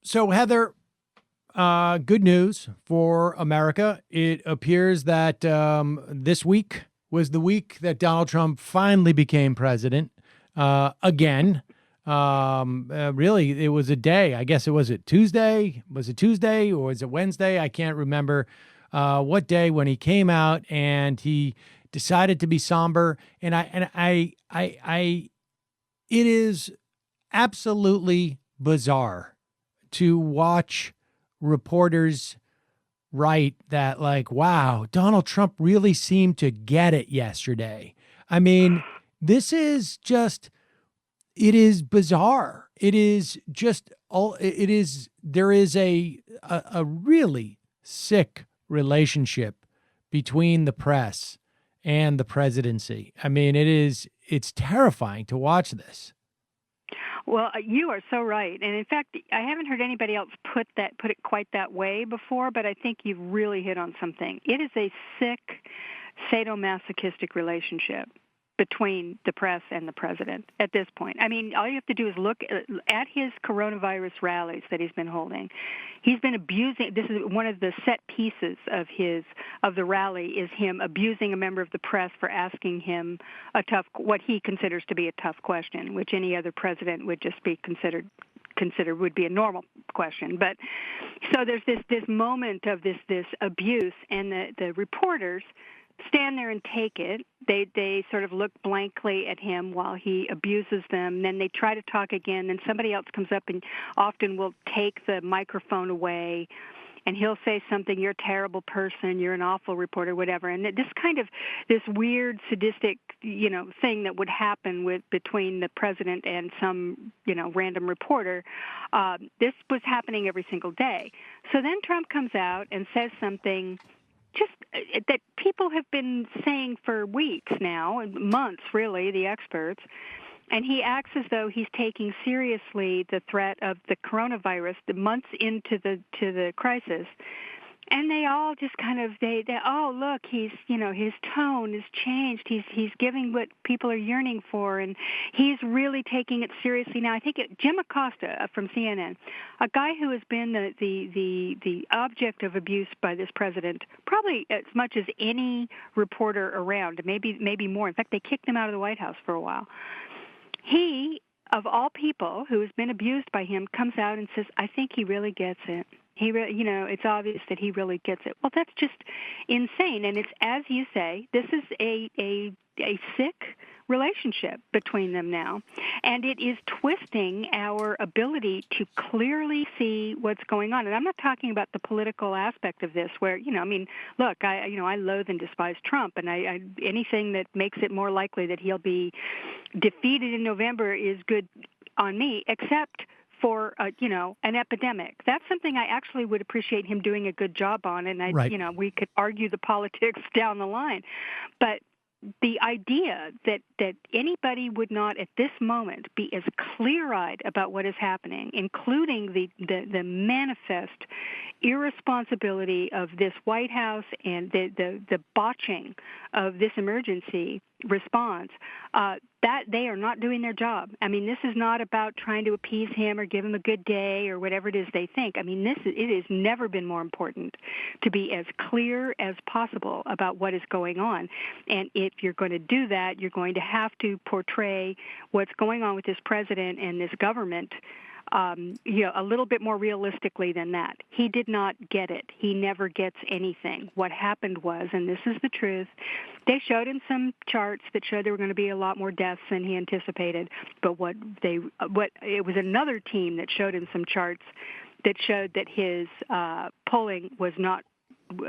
So, Heather, good news for America. It appears that this week was the week that Donald Trump finally became president again. Really, it was a day. I guess it was it Tuesday. Was it Tuesday or was it Wednesday? I can't remember what day when he came out and he decided to be somber. And it is absolutely bizarre to watch reporters write that, like, wow, Donald Trump really seemed to get it yesterday. I mean, this is just, it is bizarre. It is just all, it is, there is a really sick relationship between the press and the presidency. I mean, it's terrifying to watch this. Well, you are so right, and in fact, I haven't heard anybody else put it quite that way before. But I think you've really hit on something. It is a sick, sadomasochistic relationship between the press and the president at this point. I mean, all you have to do is look at his coronavirus rallies that he's been holding. He's been abusing. This is one of the set pieces of the rally, is him abusing a member of the press for asking him what he considers to be a tough question, which any other president would just be considered would be a normal question. But so there's this moment of this abuse, and the reporters stand there and take it. They sort of look blankly at him while he abuses them. Then they try to talk again. Then somebody else comes up and often will take the microphone away, and he'll say something, "You're a terrible person, you're an awful reporter," whatever. And this weird sadistic, thing that would happen between the president and some, random reporter. This was happening every single day. So then Trump comes out and says something just that people have been saying for weeks now, and months really, the experts, and he acts as though he's taking seriously the threat of the coronavirus the months into the crisis. And they all just kind of oh, look, he's his tone has changed. He's giving what people are yearning for, and he's really taking it seriously now. I think Jim Acosta from CNN, a guy who has been the object of abuse by this president probably as much as any reporter around, maybe more. In fact, they kicked him out of the White House for a while. He, of all people, who has been abused by him, comes out and says, "I think he really gets it. It's obvious that he really gets it." Well, that's just insane. And it's, as you say, this is a sick relationship between them now. And it is twisting our ability to clearly see what's going on. And I'm not talking about the political aspect of this where, look, I loathe and despise Trump, and I anything that makes it more likely that he'll be defeated in November is good on me, except for an epidemic. That's something I actually would appreciate him doing a good job on, and Right. we could argue the politics down the line. But the idea that anybody would not at this moment be as clear-eyed about what is happening, including the manifest irresponsibility of this White House and the botching of this emergency response, that they are not doing their job. I mean, this is not about trying to appease him or give him a good day or whatever it is they think. I mean, it has never been more important to be as clear as possible about what is going on. And if you're going to do that, you're going to have to portray what's going on with this president and this government a little bit more realistically than that. He did not get it. He never gets anything. What happened was, and this is the truth, they showed him some charts that showed there were going to be a lot more deaths than he anticipated. But it was another team that showed him some charts that showed that his polling was not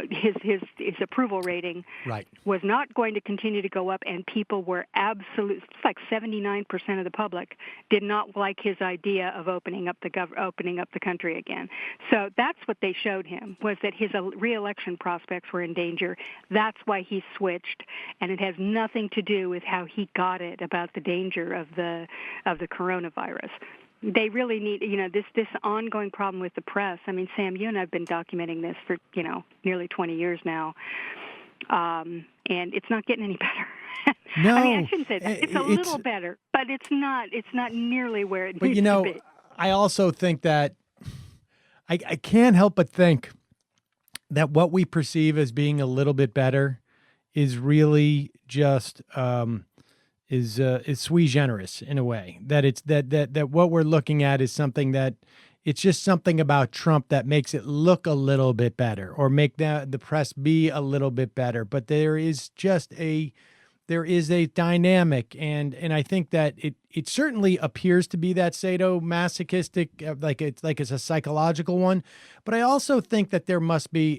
his approval rating Right. was not going to continue to go up, and people were it's like 79% of the public did not like his idea of opening up the country again. So that's what they showed him, was that his re-election prospects were in danger. That's why he switched, and it has nothing to do with how he got it about the danger of the coronavirus. They really need, this ongoing problem with the press. I mean, Sam, you and I have been documenting this for, nearly 20 years now, and it's not getting any better. No, I mean, I shouldn't say that. It's a little better, but it's not nearly where it But needs to be. I also think that I can't help but think that what we perceive as being a little bit better is really just is sui generis in a way. That it's that what we're looking at is something that it's just something about Trump that makes it look a little bit better or make the press be a little bit better. But there is a dynamic, and I think that it certainly appears to be that sadomasochistic, it's a psychological one, but I also think that there must be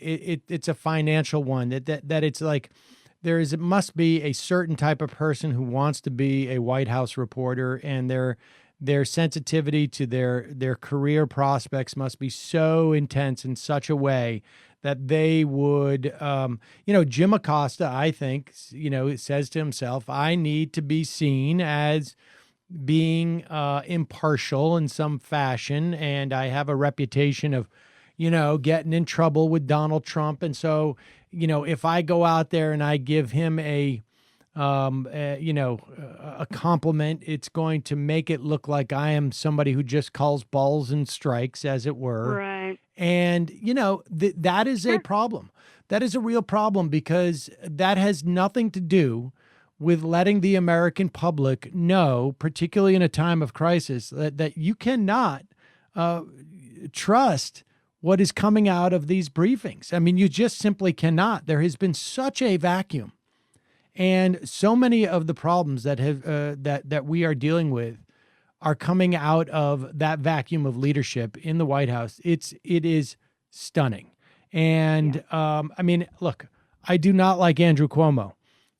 it's a financial one, that it's like it must be a certain type of person who wants to be a White House reporter, and their sensitivity to their career prospects must be so intense in such a way that they would, Jim Acosta, I think, says to himself, I need to be seen as being impartial in some fashion. And I have a reputation of, getting in trouble with Donald Trump. And so, if I go out there and I give him a compliment, it's going to make it look like I am somebody who just calls balls and strikes, as it were. Right. And, that is a problem. That is a real problem, because that has nothing to do with letting the American public know, particularly in a time of crisis, that you cannot trust what is coming out of these briefings. I mean, you just simply cannot. There has been such a vacuum. And so many of the problems that have that we are dealing with are coming out of that vacuum of leadership in the White House. It is stunning. And I mean, look, I do not like Andrew Cuomo.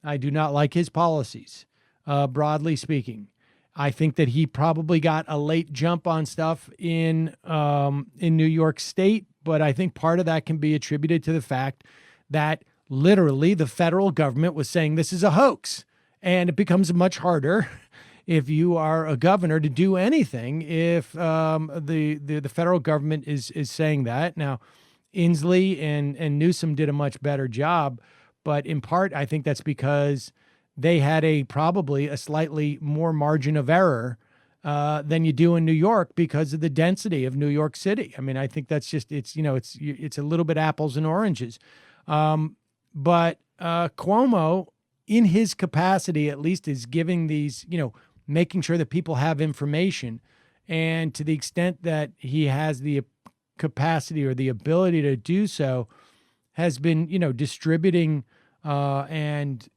I do not like his policies, broadly speaking. I think that he probably got a late jump on stuff in New York State, but I think part of that can be attributed to the fact that literally the federal government was saying this is a hoax, and it becomes much harder if you are a governor to do anything if the federal government is saying that. Now, Inslee and Newsom did a much better job, but in part, I think that's because they had probably a slightly more margin of error than you do in New York because of the density of New York City. I mean, I think that's just it's a little bit apples and oranges. But Cuomo, in his capacity, at least, is giving these, making sure that people have information. And to the extent that he has the capacity or the ability to do so, has been, distributing and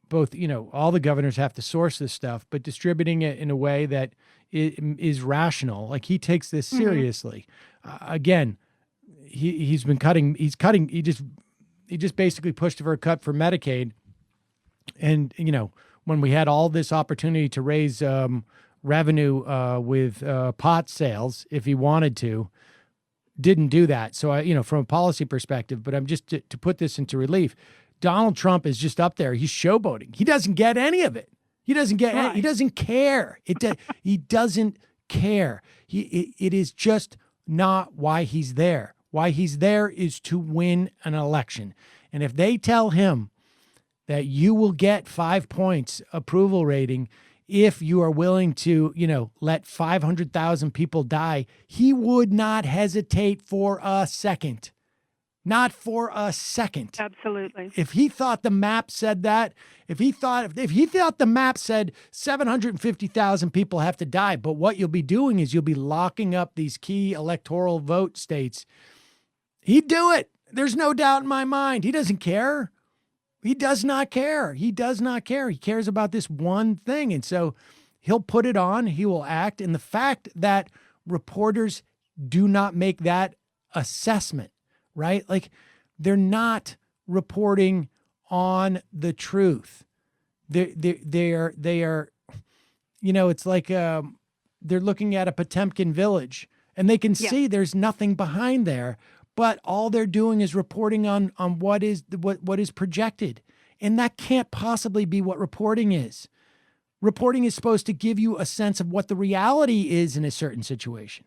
both, all the governors have to source this stuff, but distributing it in a way that is rational. Like, he takes this seriously. Again, he just basically pushed for a cut for Medicaid. And, when we had all this opportunity to raise revenue with pot sales, if he wanted to, didn't do that. So, from a policy perspective, but I'm just to put this into relief, Donald Trump is just up there. He's showboating. He doesn't get any of it. He doesn't get, he doesn't care. He doesn't care. It is just not why he's there. Why he's there is to win an election. And if they tell him that you will get 5 points approval rating if you are willing to, let 500,000 people die, he would not hesitate for a second. Not for a second. Absolutely. If he thought the map said that, if he thought the map said 750,000 people have to die, but what you'll be doing is you'll be locking up these key electoral vote states, he'd do it. There's no doubt in my mind. He doesn't care. He does not care. He does not care. He cares about this one thing. And so he'll put it on. He will act. And the fact that reporters do not make that assessment, right? Like, they're not reporting on the truth. They are, it's like they're looking at a Potemkin village and they can see there's nothing behind there, but all they're doing is reporting on what is projected. And that can't possibly be what reporting is. Reporting is supposed to give you a sense of what the reality is in a certain situation.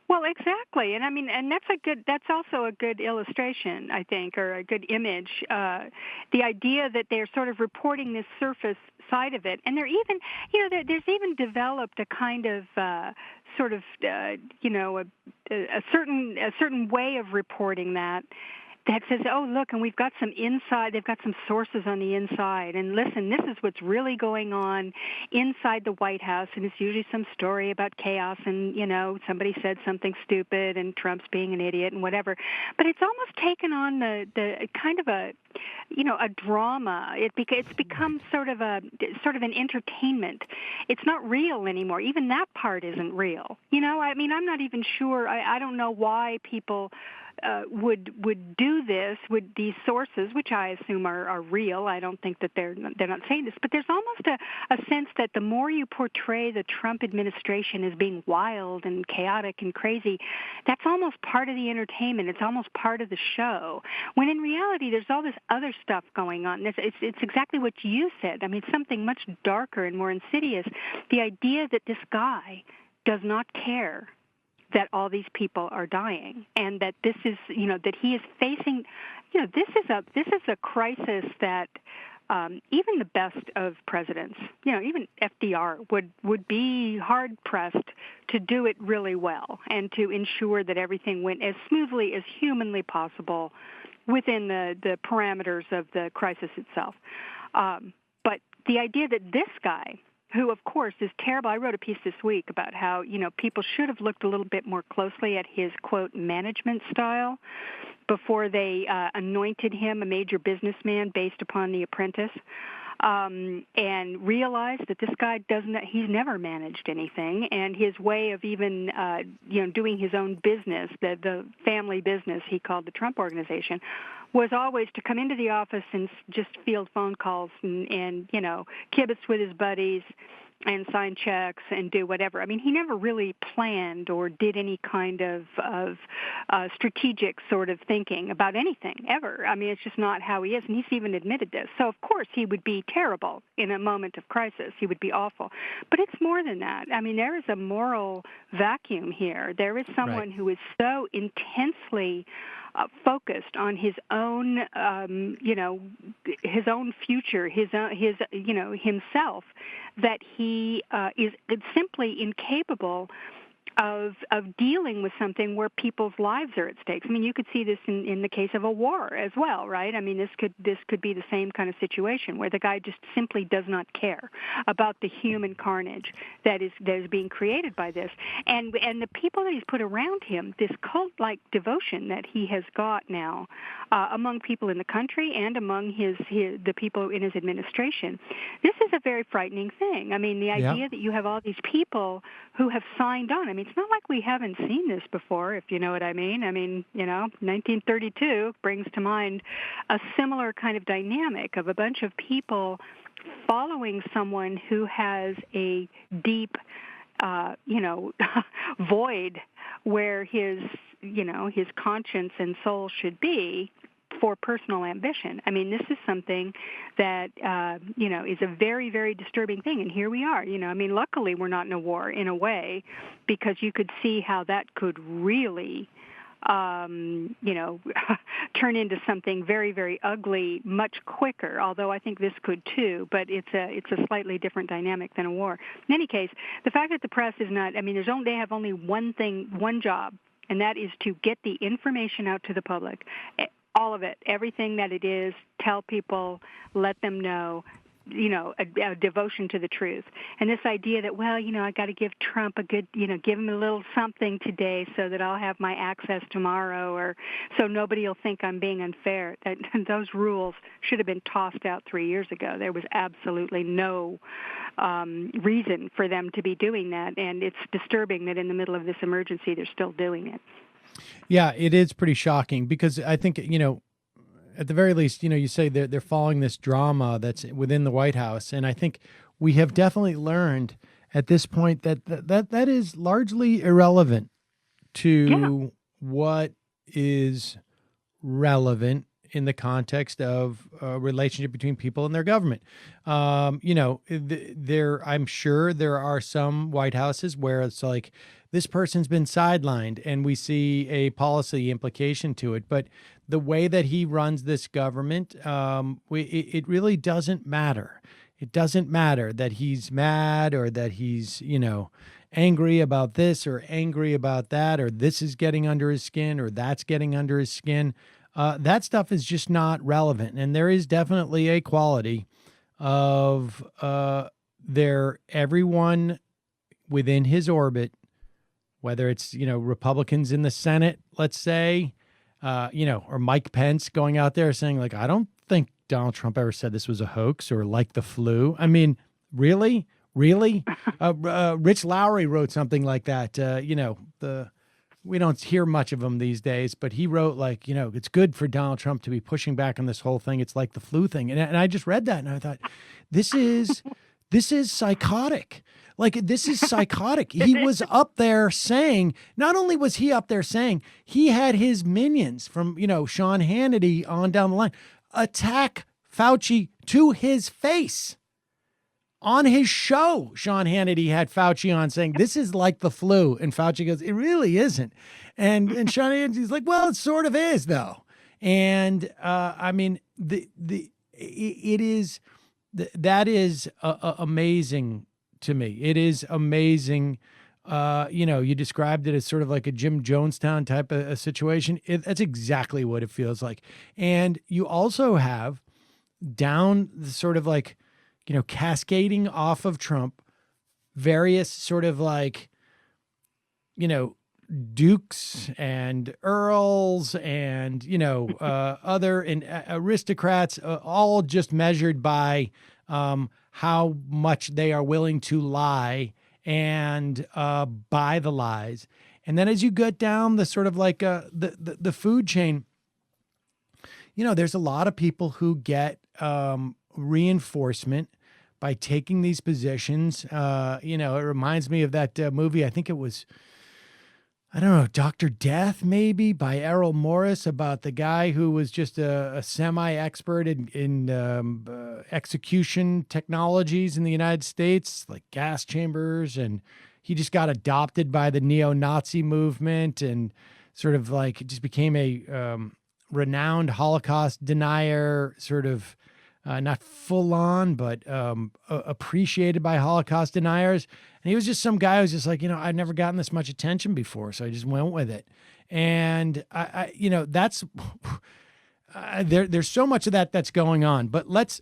Well, exactly. And I mean, and that's also a good illustration, I think, or a good image. The idea that they're sort of reporting this surface side of it. And they're even, there's even developed a kind of a certain way of reporting that says, oh, look, and we've got some inside, they've got some sources on the inside. And listen, this is what's really going on inside the White House. And it's usually some story about chaos and, somebody said something stupid and Trump's being an idiot and whatever. But it's almost taken on the kind of a drama. It's become sort of an entertainment. It's not real anymore. Even that part isn't real. I'm not even sure. I don't know why people would do this with these sources, which I assume are real. I don't think that they're not saying this, but there's almost a sense that the more you portray the Trump administration as being wild and chaotic and crazy, that's almost part of the entertainment. It's almost part of the show. When in reality, there's all this other stuff going on. It's exactly what you said. I mean, something much darker and more insidious. The idea that this guy does not care that all these people are dying, and that this is, that he is facing, this is a crisis that even the best of presidents, even FDR would be hard pressed to do it really well and to ensure that everything went as smoothly as humanly possible within the parameters of the crisis itself. But the idea that this guy, who, of course, is terrible. I wrote a piece this week about how, people should have looked a little bit more closely at his, quote, management style before they anointed him a major businessman based upon The Apprentice, and realized that this guy he's never managed anything, and his way of even, doing his own business, the family business he called the Trump Organization, was always to come into the office and just field phone calls and kibitz with his buddies and sign checks and do whatever. I mean, he never really planned or did any kind of strategic sort of thinking about anything, ever. I mean, it's just not how he is, and he's even admitted this. So, of course, he would be terrible in a moment of crisis. He would be awful. But it's more than that. I mean, there is a moral vacuum here. There is someone Right. who is so intensely focused on his own, his own future, himself, that he is simply incapable of dealing with something where people's lives are at stake. I mean, you could see this in the case of a war as well, right? I mean, this could be the same kind of situation where the guy just simply does not care about the human carnage that is being created by this, and the people that he's put around him, this cult-like devotion that he has got now among people in the country and among the people in his administration. This is a very frightening thing. I mean, the idea that you have all these people who have signed on. I mean, it's not like we haven't seen this before, if you know what I mean. I mean, 1932 brings to mind a similar kind of dynamic of a bunch of people following someone who has a deep, void where his conscience and soul should be for personal ambition. I mean, this is something that, is a very, very disturbing thing. And here we are, I mean, luckily we're not in a war in a way, because you could see how that could really, turn into something very, very ugly much quicker, although I think this could too, but it's a slightly different dynamic than a war. In any case, the fact that the press is not, I mean, they have only one job, and that is to get the information out to the public. All of it, everything that it is, tell people, let them know, a devotion to the truth. And this idea that, well, I got to give Trump a good, give him a little something today so that I'll have my access tomorrow, or so nobody will think I'm being unfair. Those rules should have been tossed out 3 years ago. There was absolutely no reason for them to be doing that. And it's disturbing that in the middle of this emergency, they're still doing it. Yeah, it is pretty shocking because I think, at the very least, you say they're following this drama that's within the White House. And I think we have definitely learned at this point that is largely irrelevant to what is relevant in the context of a relationship between people and their government. I'm sure there are some White Houses where it's like, this person's been sidelined and we see a policy implication to it. But the way that he runs this government, it really doesn't matter. It doesn't matter that he's mad or that he's, angry about this or angry about that, or this is getting under his skin or that's getting under his skin. That stuff is just not relevant. And there is definitely a quality of everyone within his orbit, whether it's, Republicans in the Senate, let's say, or Mike Pence going out there saying, like, I don't think Donald Trump ever said this was a hoax or like the flu. I mean, really? Really? Rich Lowry wrote something like that. We don't hear much of him these days, but he wrote, like, it's good for Donald Trump to be pushing back on this whole thing. It's like the flu thing. And I just read that and I thought, this is psychotic. Like, this is psychotic. He was up there saying, not only was he up there saying, he had his minions from, Sean Hannity on down the line attack Fauci to his face. On his show, Sean Hannity had Fauci on saying, this is like the flu. And Fauci goes, it really isn't. And Sean Hannity's like, well, it sort of is, though. And I mean, it is, that is amazing to me. It is amazing. You described it as sort of like a Jim Jonestown type of a situation. That's exactly what it feels like. And you also have down the sort of like, cascading off of Trump, various sort of like, dukes and earls and, other aristocrats, all just measured by how much they are willing to lie and buy the lies. And then as you get down the sort of like the food chain, there's a lot of people who get reinforcement by taking these positions. It reminds me of that movie. I think it was, I don't know, Dr. Death, maybe, by Errol Morris, about the guy who was just a semi-expert in execution technologies in the United States, like gas chambers. And he just got adopted by the neo-Nazi movement and sort of like just became a renowned Holocaust denier, sort of not full on, but appreciated by Holocaust deniers. And he was just some guy who's just like, I've never gotten this much attention before, so I just went with it. And that's there's so much of that's going on. But let's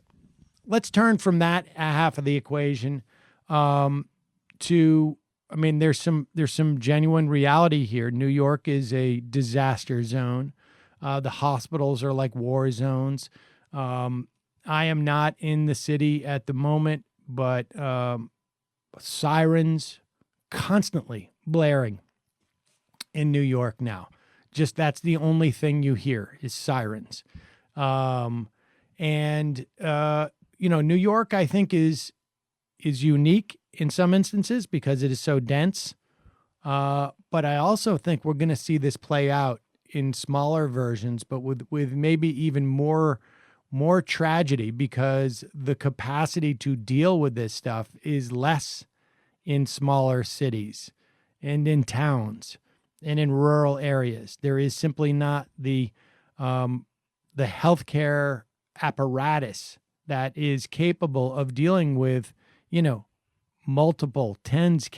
turn from that half of the equation to, I mean, there's some genuine reality here. New York is a disaster zone. The hospitals are like war zones. I am not in the city at the moment, but sirens constantly blaring in New York now. Just that's the only thing you hear is sirens. New York, I think, is unique in some instances because it is so dense. But I also think we're going to see this play out in smaller versions, but with maybe even more tragedy, because the capacity to deal with this stuff is less in smaller cities and in towns and in rural areas. There is simply not the healthcare apparatus that is capable of dealing with, multiple tens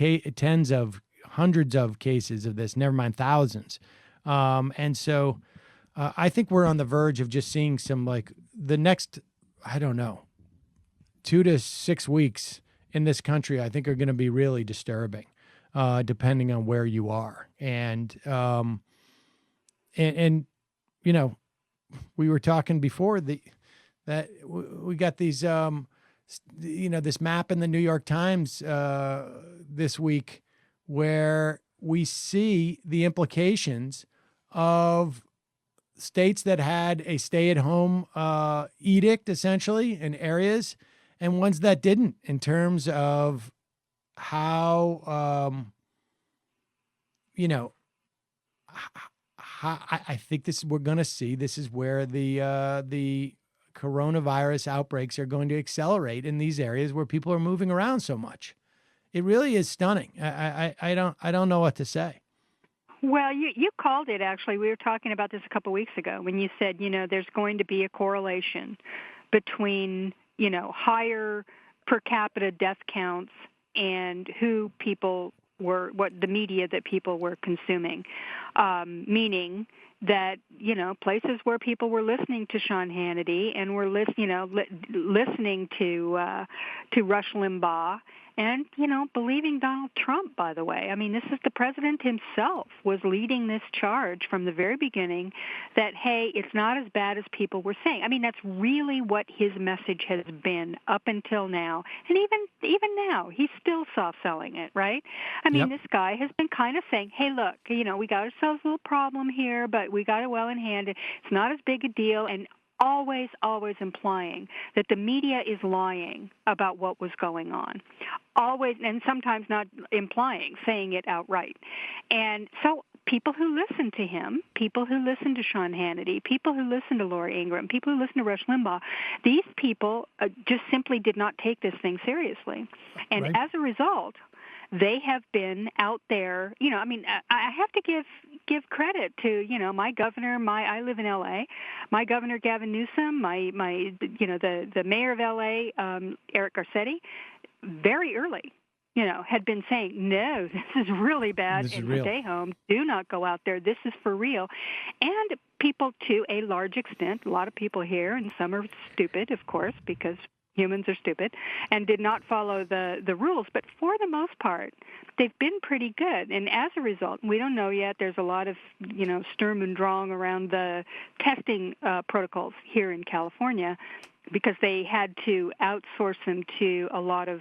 of hundreds of cases of this, never mind thousands. And so I think we're on the verge of just seeing some, like, the next, 2 to 6 weeks in this country, I think are going to be really disturbing, depending on where you are. And we were talking before that we got these, this map in the New York Times this week where we see the implications of states that had a stay-at-home edict, essentially, in areas, and ones that didn't, in terms of how, I think we're going to see, this is where the coronavirus outbreaks are going to accelerate in these areas where people are moving around so much. It really is stunning. I don't know what to say. Well, you called it, actually. We were talking about this a couple of weeks ago when you said, there's going to be a correlation between, higher per capita death counts and who people what the media that people were consuming, meaning that, places where people were listening to Sean Hannity and were listening to Rush Limbaugh and, believing Donald Trump, by the way. I mean, this is the president himself was leading this charge from the very beginning that, hey, it's not as bad as people were saying. I mean, that's really what his message has been up until now. And even now, he's still soft-selling it, right? I mean, This guy has been kind of saying, hey, look, we got ourselves a little problem here, but we got it well in hand. It's not as big a deal. And always implying that the media is lying about what was going on. Always, and sometimes not implying, saying it outright. And so people who listen to him, people who listen to Sean Hannity, people who listen to Laura Ingraham, people who listen to Rush Limbaugh, these people just simply did not take this thing seriously. And as a result, they have been out there, I have to give credit to, my governor, I live in LA, my governor Gavin Newsom, the mayor of LA, Eric Garcetti, very early, had been saying, no, this is really bad and stay home. Do not go out there. This is for real. And people, to a large extent, a lot of people here, and some are stupid, of course, because humans are stupid, and did not follow the rules. But for the most part, they've been pretty good. And as a result, we don't know yet, there's a lot of, Sturm und Drang around the testing protocols here in California because they had to outsource them to a lot of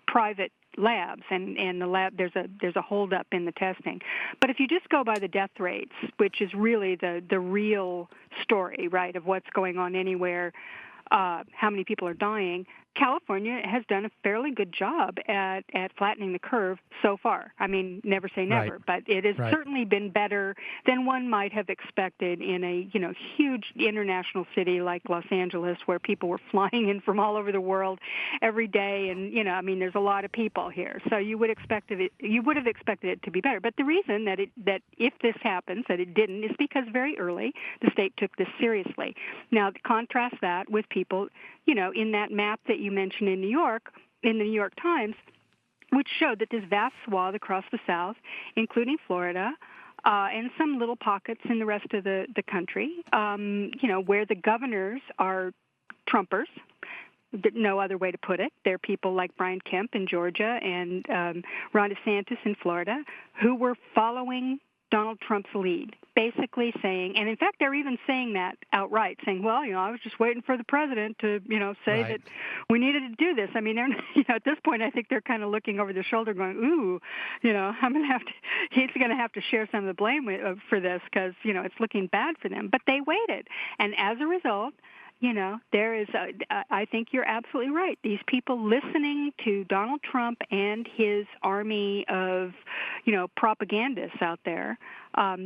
private labs, and the lab there's a holdup in the testing. But if you just go by the death rates, which is really the real story, right, of what's going on anywhere, how many people are dying, California has done a fairly good job at flattening the curve so far. I mean, never say never, but it has certainly been better than one might have expected in a huge international city like Los Angeles, where people were flying in from all over the world every day, and there's a lot of people here, so you would have expected it to be better. But the reason that if this happens, that it didn't, is because very early the state took this seriously. Now, contrast that with people, in that map that you mentioned in New York, in the New York Times, which showed that this vast swath across the South, including Florida, and some little pockets in the rest of the country, where the governors are Trumpers, no other way to put it. They're people like Brian Kemp in Georgia and Ron DeSantis in Florida, who were following Donald Trump's lead, basically saying, and in fact, they're even saying that outright, saying, well, I was just waiting for the president to, say that we needed to do this. I mean, they're, at this point, I think they're kind of looking over their shoulder going, ooh, he's going to have to share some of the blame for this because, it's looking bad for them. But they waited. And as a result, there is, I think you're absolutely right. These people listening to Donald Trump and his army of, propagandists out there,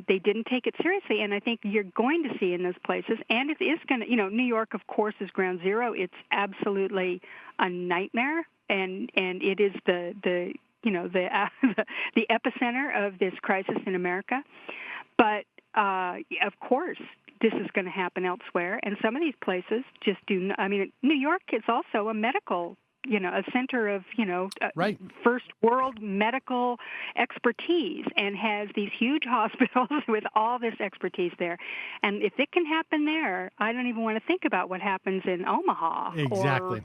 they didn't take it seriously. And I think you're going to see in those places, and it is going to, New York, of course, is ground zero. It's absolutely a nightmare, and it is the epicenter of this crisis in America. But, of course, this is going to happen elsewhere, and some of these places just do. New York is also a medical, a center of, first world medical expertise, and has these huge hospitals with all this expertise there. And if it can happen there, I don't even want to think about what happens in Omaha. Exactly.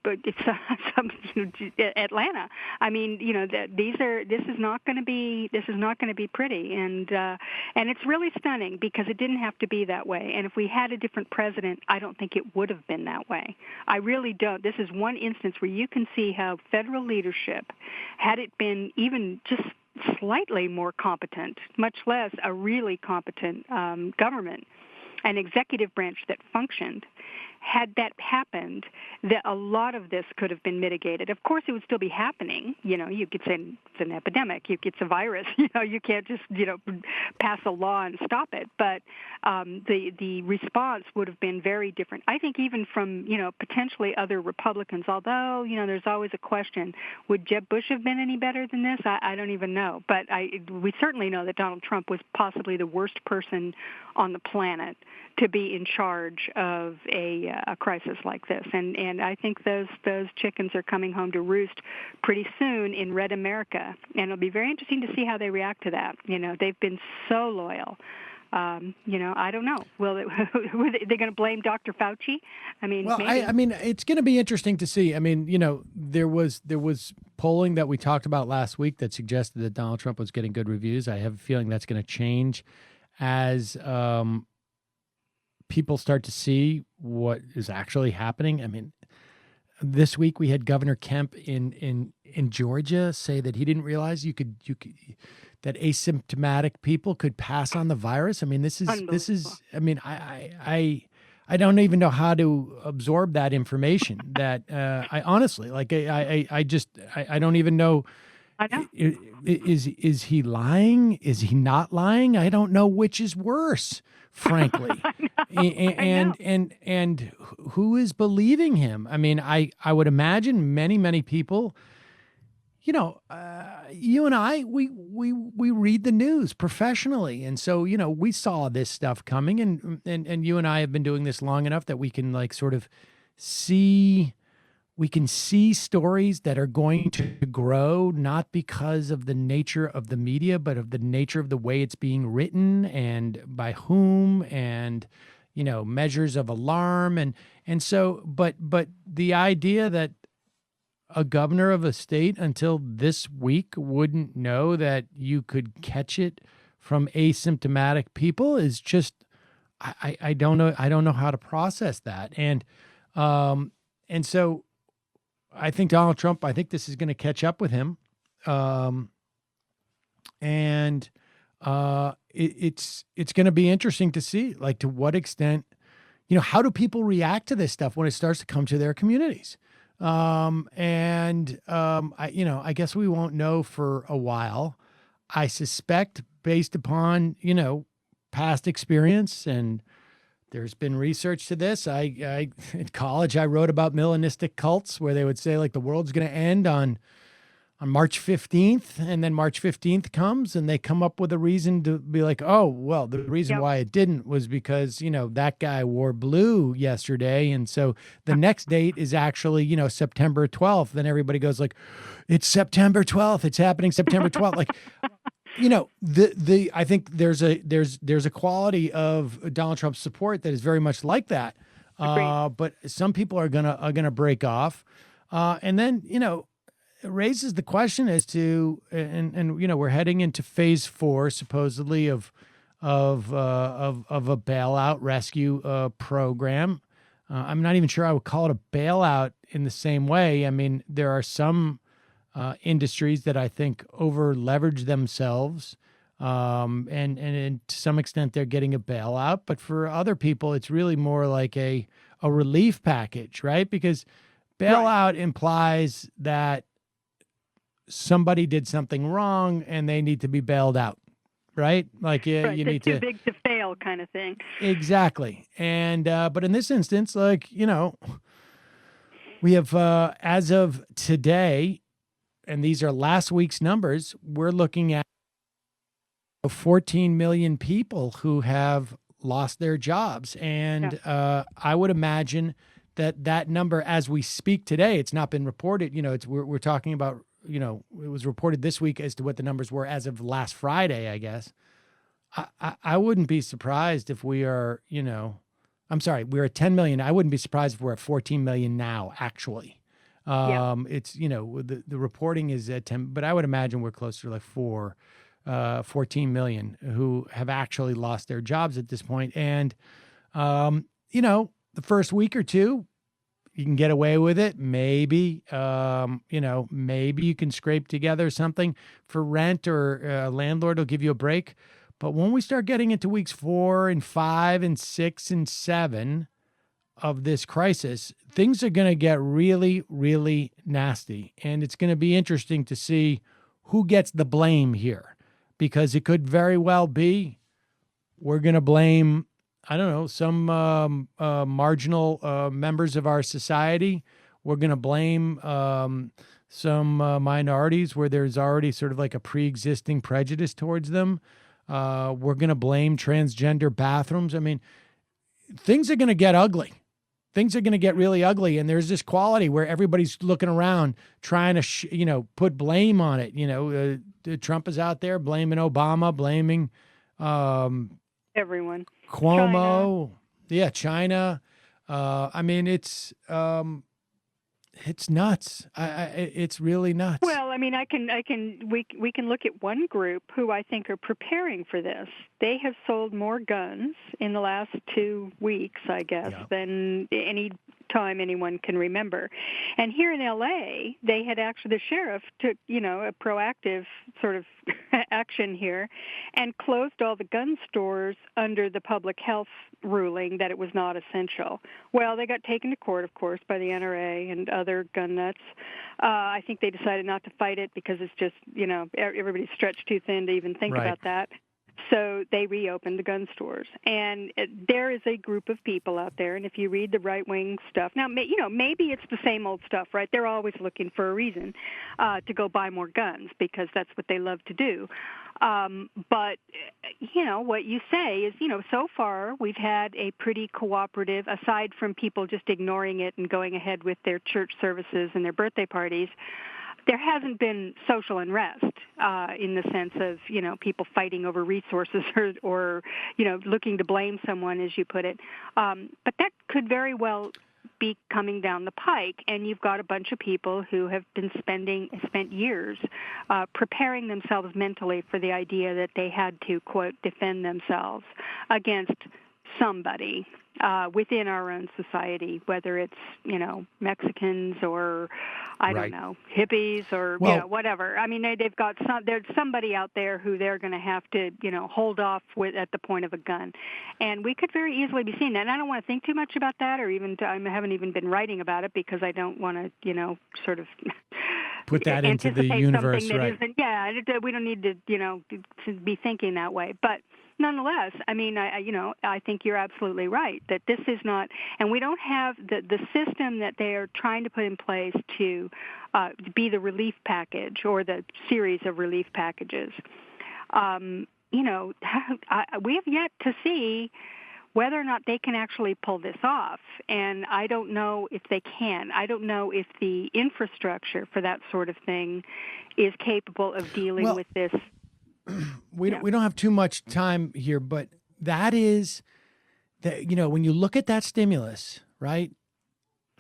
But it's Atlanta. I mean, this is not going to be pretty, and it's really stunning because it didn't have to be that way. And if we had a different president, I don't think it would have been that way. I really don't. This is one instance where you can see how federal leadership, had it been even just slightly more competent, much less a really competent government, an executive branch that functioned, had that happened, that a lot of this could have been mitigated. Of course, it would still be happening. You could say it's an epidemic. It's a virus. You can't just, pass a law and stop it. But the response would have been very different. I think even from, potentially other Republicans, although, there's always a question, would Jeb Bush have been any better than this? I don't even know. But we certainly know that Donald Trump was possibly the worst person on the planet to be in charge of a a crisis like this. And I think those chickens are coming home to roost pretty soon in Red America, and it'll be very interesting to see how they react to that. They've been so loyal. I don't know. Will they're going to blame Dr. Fauci? I mean, well, maybe. I mean, it's going to be interesting to see. I mean, there was polling that we talked about last week that suggested that Donald Trump was getting good reviews. I have a feeling that's going to change as people start to see what is actually happening. I mean, this week we had Governor Kemp in Georgia say that he didn't realize you could that asymptomatic people could pass on the virus. I mean, this is. I mean, I don't even know how to absorb that information. That I honestly I don't even know. I know. Is he lying? Is he not lying? I don't know which is worse, frankly. And who is believing him? I mean, I would imagine many people. You and I, we read the news professionally, and so we saw this stuff coming, and you and I have been doing this long enough that we can sort of see. We can see stories that are going to grow, not because of the nature of the media, but of the nature of the way it's being written and by whom, and measures of alarm, and so. But the idea that a governor of a state until this week wouldn't know that you could catch it from asymptomatic people is just, I don't know. I don't know how to process that. And so I think Donald Trump, I think this is going to catch up with him. It's going to be interesting to see, to what extent, how do people react to this stuff when it starts to come to their communities? I guess we won't know for a while. I suspect, based upon, past experience, and there's been research to this. I in college, I wrote about Melanistic cults where they would say the world's going to end on March 15th, and then March 15th comes and they come up with a reason to be oh, well, the reason why it didn't was because, that guy wore blue yesterday. And so the next date is actually, September 12th. Then everybody goes it's September 12th. It's happening September 12th. I think there's a quality of Donald Trump's support that is very much like that. But some people are gonna break off. And then, it raises the question as to, and we're heading into phase 4, supposedly of a bailout rescue program. I'm not even sure I would call it a bailout in the same way. I mean, there are some industries that I think over leverage themselves, and to some extent they're getting a bailout. But for other people, it's really more like a relief package, right? Because bailout implies that somebody did something wrong and they need to be bailed out, right? You need too big to fail kind of thing. Exactly. And but in this instance, we have as of today, and these are last week's numbers, we're looking at 14 million people who have lost their jobs, and I would imagine that number, as we speak today, it's not been reported. We're talking about. It was reported this week as to what the numbers were as of last Friday, I guess. I wouldn't be surprised if we are, I'm sorry, we're at 10 million. I wouldn't be surprised if we're at 14 million now, actually. It's, the reporting is at 10, but I would imagine we're closer to 14 million who have actually lost their jobs at this point. And, the first week or two, you can get away with it. Maybe, maybe you can scrape together something for rent, or a landlord will give you a break. But when we start getting into weeks 4 and 5 and 6 and 7 of this crisis, things are going to get really, really nasty. And it's going to be interesting to see who gets the blame here, because it could very well be we're going to blame, I don't know, some marginal members of our society. We're going to blame some minorities where there's already sort of a pre-existing prejudice towards them. We're going to blame transgender bathrooms. I mean, things are going to get ugly. things are going to get really ugly. And there's this quality where everybody's looking around trying to, put blame on it. Trump is out there blaming Obama, blaming everyone. Cuomo. China. I mean, it's nuts. It's really nuts. Well, I mean, we can look at one group who I think are preparing for this. They have sold more guns in the last 2 weeks, I guess, than any time anyone can remember. And here in L.A., they had actually, the sheriff took, a proactive sort of action here and closed all the gun stores under the public health ruling that it was not essential. Well, they got taken to court, of course, by the NRA and other gun nuts. I think they decided not to fight it because it's just, everybody's stretched too thin to even think about that. So they reopened the gun stores. And there is a group of people out there, and if you read the right-wing stuff, now, maybe it's the same old stuff, right? They're always looking for a reason to go buy more guns because that's what they love to do. But, what you say is, so far we've had a pretty cooperative, aside from people just ignoring it and going ahead with their church services and their birthday parties, there hasn't been social unrest in the sense of, people fighting over resources or looking to blame someone, as you put it. But that could very well be coming down the pike, and you've got a bunch of people who have been spent years preparing themselves mentally for the idea that they had to, quote, defend themselves against somebody within our own society, whether it's, Mexicans or, I don't know, hippies or, whatever. I mean, there's somebody out there who they're going to have to, hold off with at the point of a gun. And we could very easily be seeing that. And I don't want to think too much about that, or even, I haven't even been writing about it because I don't want to, sort of put that into the universe, right? We don't need to be thinking that way. But nonetheless, I mean, I think you're absolutely right that this is not, and we don't have the system that they are trying to put in place to be the relief package or the series of relief packages. We have yet to see whether or not they can actually pull this off. And I don't know if they can. I don't know if the infrastructure for that sort of thing is capable of dealing with this. We don't have too much time here, but that is that, when you look at that stimulus, right,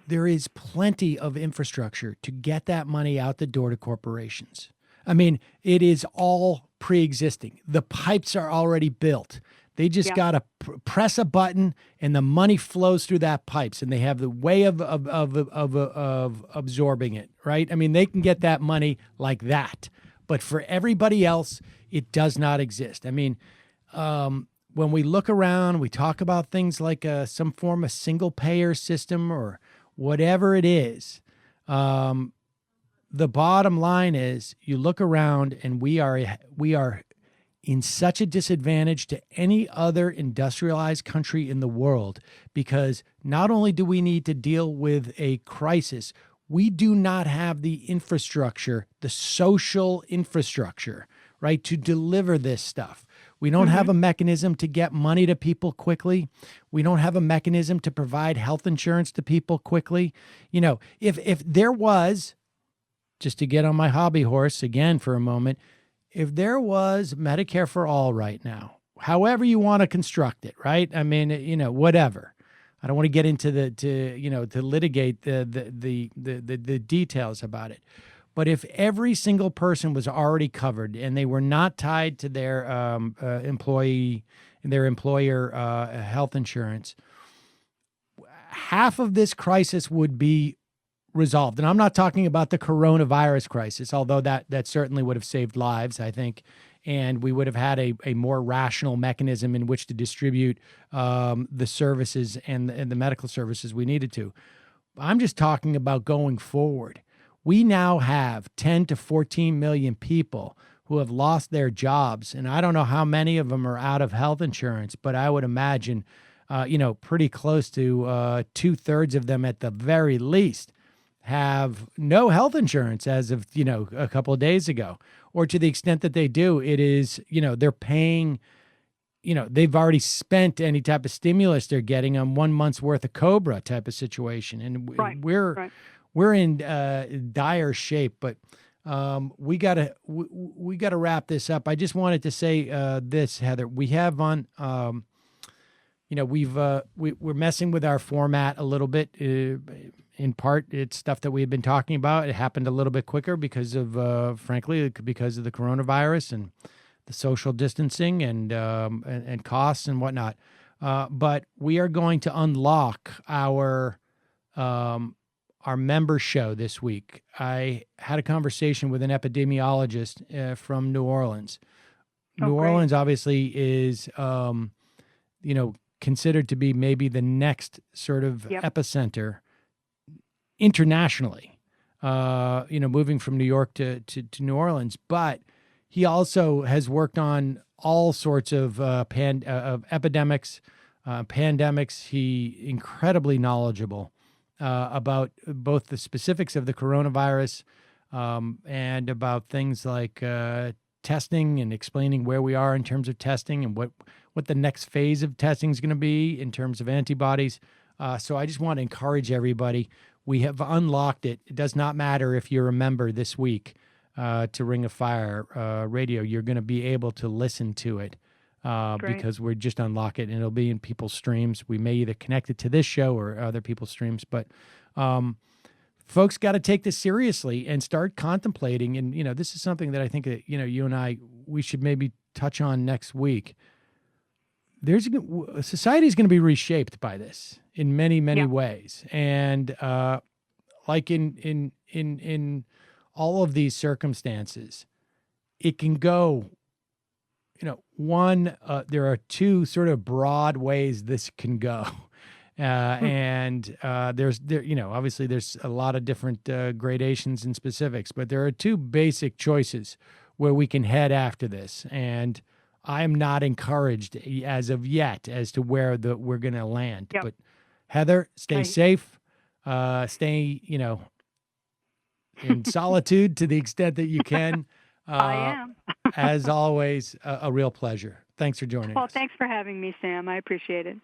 there is plenty of infrastructure to get that money out the door to corporations. I mean, it is all pre-existing. The pipes are already built. They just got to press a button and the money flows through that pipes, and they have the way of absorbing it, right? I mean, they can get that money like that. But for everybody else, it does not exist. I mean, when we look around, we talk about things like some form of single-payer system or whatever it is. The bottom line is, you look around, and we are in such a disadvantage to any other industrialized country in the world, because not only do we need to deal with a crisis, we do not have the infrastructure, the social infrastructure, right, to deliver this stuff. We don't have a mechanism to get money to people quickly. We don't have a mechanism to provide health insurance to people quickly. If there was, just to get on my hobby horse again for a moment, if there was Medicare for all right now, however you want to construct it, right? I mean, whatever. I don't want to get into to litigate the details about it. But if every single person was already covered and they were not tied to their employer health insurance, half of this crisis would be resolved. And I'm not talking about the coronavirus crisis, although that certainly would have saved lives, I think. And we would have had a more rational mechanism in which to distribute the services and the medical services we needed to. I'm just talking about going forward. We now have 10 to 14 million people who have lost their jobs. And I don't know how many of them are out of health insurance, but I would imagine, pretty close to 2/3 of them at the very least have no health insurance as of, a couple of days ago. Or to the extent that they do, it is, they're paying they've already spent any type of stimulus they're getting on 1 month's worth of Cobra type of situation. And Right. we're in dire shape, but we gotta wrap this up. I just wanted to say this, Heather. We have on, we're messing with our format a little bit. In part, it's stuff that we had been talking about. It happened a little bit quicker because of, frankly, because of the coronavirus and the social distancing and costs and whatnot. But we are going to unlock our member show this week. I had a conversation with an epidemiologist from New Orleans. Oh, New great. Orleans obviously is, considered to be maybe the next sort of Yep. epicenter internationally, moving from New York to New Orleans. But he also has worked on all sorts of epidemics, pandemics. He incredibly knowledgeable about both the specifics of the coronavirus and about things like testing and explaining where we are in terms of testing and what the next phase of testing is going to be in terms of antibodies. So I just want to encourage everybody. We have unlocked it. It does not matter if you're a member this week to Ring of Fire Radio. You're going to be able to listen to it because we're just unlock it, and it'll be in people's streams. We may either connect it to this show or other people's streams, but folks got to take this seriously and start contemplating. And, this is something that I think that, you and I, we should maybe touch on next week. Society is going to be reshaped by this in many, many ways. And like in all of these circumstances, it can go, there are two sort of broad ways this can go. And obviously there's a lot of different gradations and specifics, but there are two basic choices where we can head after this. And I am not encouraged as of yet as to where we're going to land. Yep. But Heather, stay safe. Stay, in solitude to the extent that you can. I am. As always, a real pleasure. Thanks for joining us. Well, thanks for having me, Sam. I appreciate it.